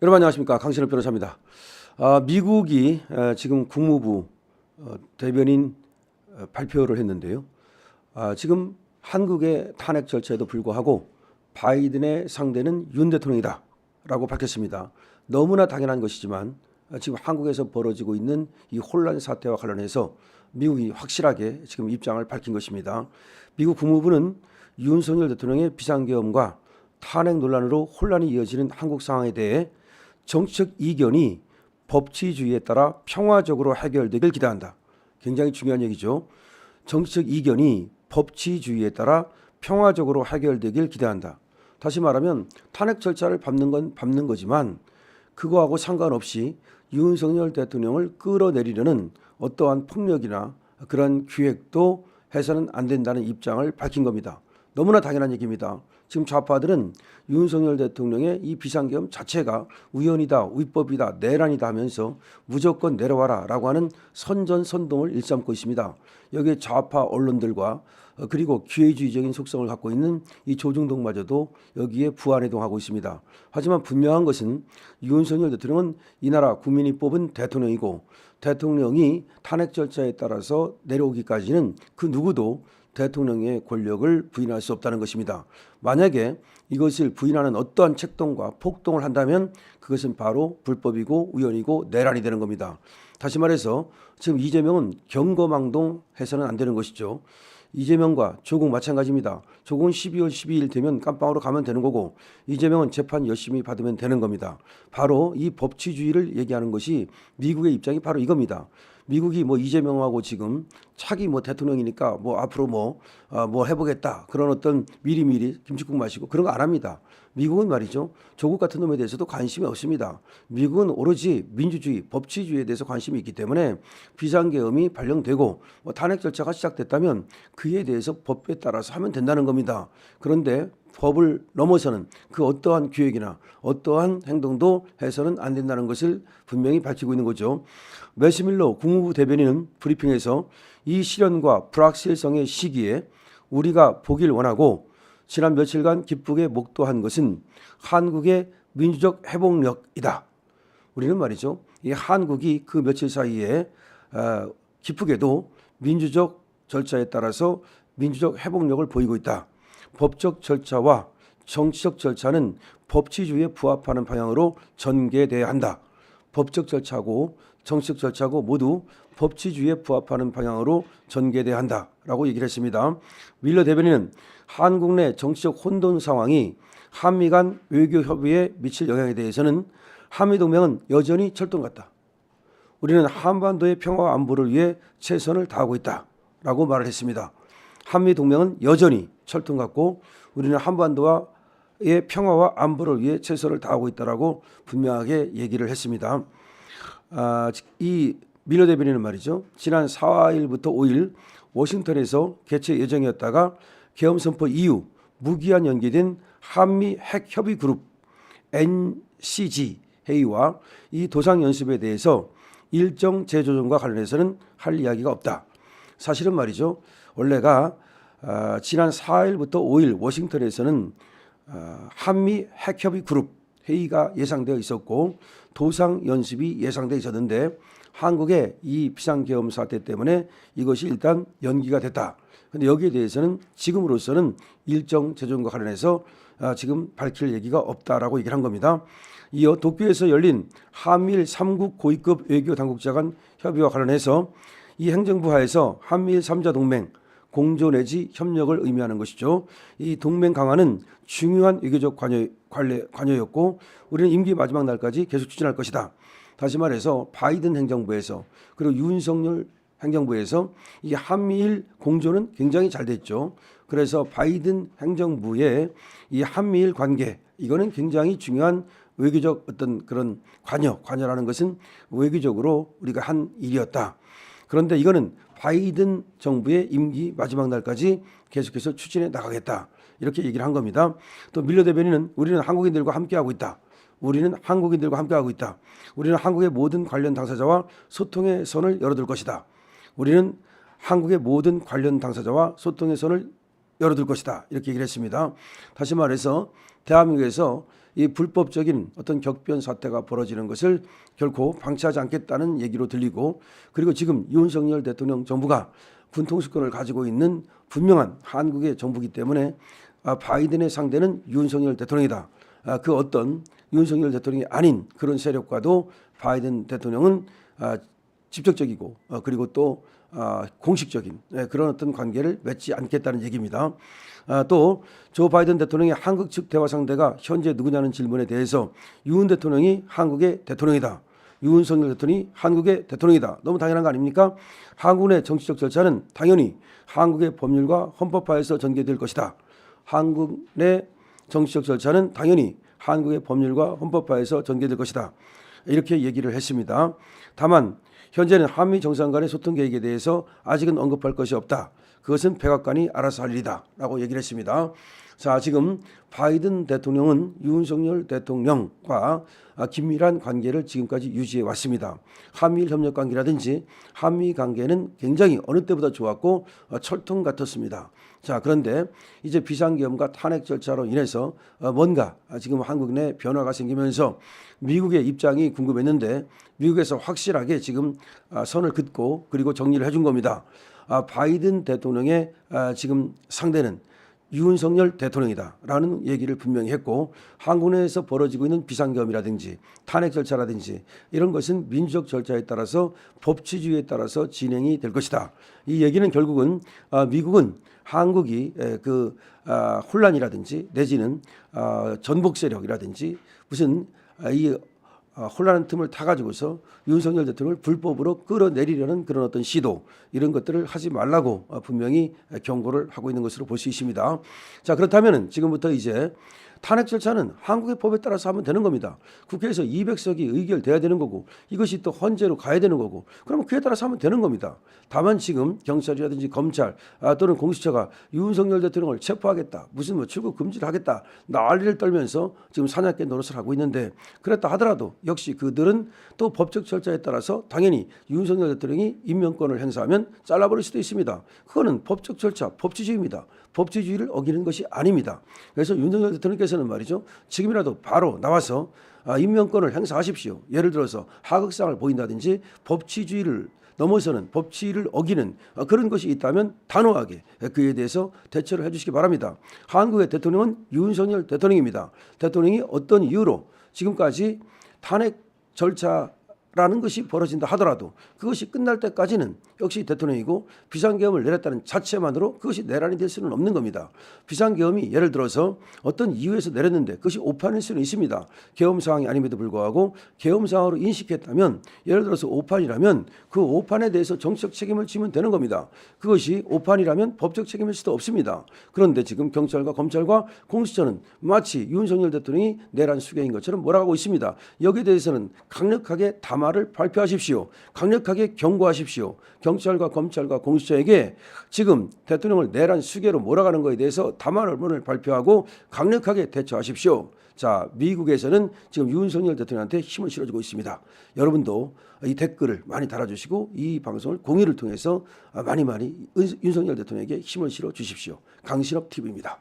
여러분 안녕하십니까, 강신업 변호사입니다. 미국이 지금 국무부 대변인 발표를 했는데요. 지금 한국의 탄핵 절차에도 불구하고 바이든의 상대는 윤 대통령이다 라고 밝혔습니다. 너무나 당연한 것이지만 지금 한국에서 벌어지고 있는 이 혼란 사태와 관련해서 미국이 확실하게 지금 입장을 밝힌 것입니다. 미국 국무부는 윤석열 대통령의 비상계엄과 탄핵 논란으로 혼란이 이어지는 한국 상황에 대해 정치적 이견이 법치주의에 따라 평화적으로 해결되길 기대한다. 굉장히 중요한 얘기죠. 정치적 이견이 법치주의에 따라 평화적으로 해결되길 기대한다. 다시 말하면 탄핵 절차를 밟는 건 밟는 거지만 그거하고 상관없이 윤석열 대통령을 끌어내리려는 어떠한 폭력이나 그런 기획도 해서는 안 된다는 입장을 밝힌 겁니다. 너무나 당연한 얘기입니다. 지금 좌파들은 윤석열 대통령의 이 비상계엄 자체가 우연이다, 위법이다, 내란이다 하면서 무조건 내려와라 라고 하는 선전선동을 일삼고 있습니다. 여기에 좌파 언론들과 그리고 기회주의적인 속성을 갖고 있는 이 조중동마저도 여기에 부안해동하고 있습니다. 하지만 분명한 것은 윤석열 대통령은 이 나라 국민이 뽑은 대통령이고 대통령이 탄핵 절차에 따라서 내려오기까지는 그 누구도 대통령의 권력을 부인할 수 없다는 것입니다. 만약에 이것을 부인하는 어떠한 책동과 폭동을 한다면 그것은 바로 불법이고 우연이고 내란이 되는 겁니다. 다시 말해서 지금 이재명은 경거망동해서는 안 되는 것이죠. 이재명과 조국 마찬가지입니다. 조국은 12월 12일 되면 깜빵으로 가면 되는 거고 이재명은 재판 열심히 받으면 되는 겁니다. 바로 이 법치주의를 얘기하는 것이 미국의 입장이 바로 이겁니다. 미국이 이재명하고 지금 차기 대통령이니까 앞으로 뭐 해보겠다 그런 어떤 미리미리 김칫국 마시고 그런 거 안 합니다. 미국은 말이죠. 조국 같은 놈에 대해서도 관심이 없습니다. 미국은 오로지 민주주의, 법치주의에 대해서 관심이 있기 때문에 비상계엄이 발령되고 탄핵 절차가 시작됐다면 그에 대해서 법에 따라서 하면 된다는 겁니다. 그런데 법을 넘어서는 그 어떠한 기획이나 어떠한 행동도 해서는 안 된다는 것을 분명히 밝히고 있는 거죠. 매시밀러 국무부 대변인은 브리핑에서 이 실현과 불확실성의 시기에 우리가 보길 원하고 지난 며칠간 기쁘게 목도한 것은 한국의 민주적 회복력이다. 우리는 말이죠. 이 한국이 그 며칠 사이에 기쁘게도 민주적 절차에 따라서 민주적 회복력을 보이고 있다. 법적 절차와 정치적 절차는 법치주의에 부합하는 방향으로 전개돼야 한다. 법적 절차고 정치적 절차고 모두 법치주의에 부합하는 방향으로 전개돼야 한다라고 얘기를 했습니다. 밀러 대변인은 한국 내 정치적 혼돈 상황이 한미 간 외교 협의에 미칠 영향에 대해서는 한미동맹은 여전히 철통 같다. 우리는 한반도의 평화와 안보를 위해 최선을 다하고 있다라고 말을 했습니다. 한미동맹은 여전히 철통 같고 우리는 한반도의 평화와 안보를 위해 최선을 다하고 있다라고 분명하게 얘기를 했습니다. 이 밀러 대변인은 말이죠. 지난 4일부터 5일 워싱턴에서 개최 예정이었다가 계엄 선포 이후 무기한 연기된 한미 핵협의그룹 NCG 회의와 이 도상 연습에 대해서 일정 재조정과 관련해서는 할 이야기가 없다. 사실은 말이죠. 원래가 지난 4일부터 5일 워싱턴에서는 한미 핵협의그룹 회의가 예상되어 있었고 도상 연습이 예상되어 있었는데 한국의 이 비상계엄 사태 때문에 이것이 일단 연기가 됐다. 그런데 여기에 대해서는 지금으로서는 일정 재정과 관련해서 지금 밝힐 얘기가 없다라고 얘기를 한 겁니다. 이어 도쿄에서 열린 한미일 3국 고위급 외교 당국자 간 협의와 관련해서 이 행정부 하에서 한미일 3자 동맹 공조 내지 협력을 의미하는 것이죠. 이 동맹 강화는 중요한 외교적 관여였고 우리는 임기 마지막 날까지 계속 추진할 것이다. 다시 말해서 바이든 행정부에서 그리고 윤석열 행정부에서 이 한미일 공조는 굉장히 잘 됐죠. 그래서 바이든 행정부의 이 한미일 관계 이거는 굉장히 중요한 외교적 어떤 그런 관여라는 것은 외교적으로 우리가 한 일이었다. 그런데 이거는 바이든 정부의 임기 마지막 날까지 계속해서 추진해 나가겠다. 이렇게 얘기를 한 겁니다. 또 밀러 대변인은 우리는 한국인들과 함께하고 있다. 우리는 한국인들과 함께하고 있다. 우리는 한국의 모든 관련 당사자와 소통의 선을 열어둘 것이다. 우리는 한국의 모든 관련 당사자와 소통의 선을 열어둘 것이다. 이렇게 얘기를 했습니다. 다시 말해서 대한민국에서 이 불법적인 어떤 격변 사태가 벌어지는 것을 결코 방치하지 않겠다는 얘기로 들리고, 그리고 지금 윤석열 대통령 정부가 군통수권을 가지고 있는 분명한 한국의 정부이기 때문에 바이든의 상대는 윤석열 대통령이다. 그 어떤 윤석열 대통령이 아닌 그런 세력과도 바이든 대통령은 직접적이고 그리고 또 공식적인 그런 어떤 관계를 맺지 않겠다는 얘기입니다. 또 조 바이든 대통령의 한국 측 대화 상대가 현재 누구냐는 질문에 대해서 윤 대통령이 한국의 대통령이다. 윤석열 대통령이 한국의 대통령이다. 너무 당연한 거 아닙니까? 한국 내 정치적 절차는 당연히 한국의 법률과 헌법하에서 전개될 것이다. 한국 내 정치적 절차는 당연히 한국의 법률과 헌법하에서 전개될 것이다. 이렇게 얘기를 했습니다. 다만 현재는 한미 정상 간의 소통 계획에 대해서 아직은 언급할 것이 없다. 그것은 백악관이 알아서 할 일이다 라고 얘기를 했습니다. 자, 지금 바이든 대통령은 윤석열 대통령과 긴밀한 관계를 지금까지 유지해 왔습니다. 한미일 협력 관계라든지 한미 관계는 굉장히 어느 때보다 좋았고 철통 같았습니다. 자, 그런데 이제 비상계엄과 탄핵 절차로 인해서 뭔가 지금 한국 내 변화가 생기면서 미국의 입장이 궁금했는데 미국에서 확실하게 지금 선을 긋고 그리고 정리를 해준 겁니다. 바이든 대통령의 지금 상대는 윤석열 대통령이다라는 얘기를 분명히 했고, 한국 내에서 벌어지고 있는 비상계엄이라든지 탄핵 절차라든지 이런 것은 민주적 절차에 따라서 법치주의에 따라서 진행이 될 것이다. 이 얘기는 결국은 미국은 한국이 혼란이라든지 내지는 전복 세력이라든지 무슨 이 혼란한 틈을 타가지고서 윤석열 대통령을 불법으로 끌어내리려는 그런 어떤 시도, 이런 것들을 하지 말라고 분명히 경고를 하고 있는 것으로 볼 수 있습니다. 자, 그렇다면 지금부터 이제 탄핵 절차는 한국의 법에 따라서 하면 되는 겁니다. 국회에서 200석이 의결돼야 되는 거고 이것이 또 헌재로 가야 되는 거고 그러면 그에 따라서 하면 되는 겁니다. 다만 지금 경찰이라든지 검찰 또는 공수처가 윤석열 대통령을 체포하겠다, 무슨 뭐 출국 금지를 하겠다 난리를 떨면서 지금 사냥개 노릇을 하고 있는데, 그랬다 하더라도 역시 그들은 또 법적 절차에 따라서 당연히 윤석열 대통령이 임명권을 행사하면 잘라버릴 수도 있습니다. 그거는 법적 절차, 법치주의입니다. 법치주의를 어기는 것이 아닙니다. 그래서 윤석열 대통령께서는 말이죠, 지금이라도 바로 나와서 임명권을 행사하십시오. 예를 들어서 하극상을 보인다든지 법치주의를 넘어서는 법치를 어기는 그런 것이 있다면 단호하게 그에 대해서 대처를 해주시기 바랍니다. 한국의 대통령은 윤석열 대통령입니다. 대통령이 어떤 이유로 지금까지 탄핵 절차라는 것이 벌어진다 하더라도 그것이 끝날 때까지는 역시 대통령이고 비상계엄을 내렸다는 자체만으로 그것이 내란이 될 수는 없는 겁니다. 비상계엄이 예를 들어서 어떤 이유에서 내렸는데 그것이 오판일 수는 있습니다. 계엄 상황이 아님에도 불구하고 계엄 상황으로 인식했다면, 예를 들어서 오판이라면 그 오판에 대해서 정치적 책임을 지면 되는 겁니다. 그것이 오판이라면 법적 책임일 수도 없습니다. 그런데 지금 경찰과 검찰과 공수처는 마치 윤석열 대통령이 내란 수괴인 것처럼 몰아가고 있습니다. 여기에 대해서는 강력하게 담화를 발표하십시오. 강력하게 경고하십시오. 경찰과 검찰과 공수처에게 지금 대통령을 내란 수괴로 몰아가는 것에 대해서 담화를 발표하고 강력하게 대처하십시오. 자, 미국에서는 지금 윤석열 대통령한테 힘을 실어주고 있습니다. 여러분도 이 댓글을 많이 달아주시고 이 방송을 공유를 통해서 많이 윤석열 대통령에게 힘을 실어 주십시오. 강신업 TV입니다.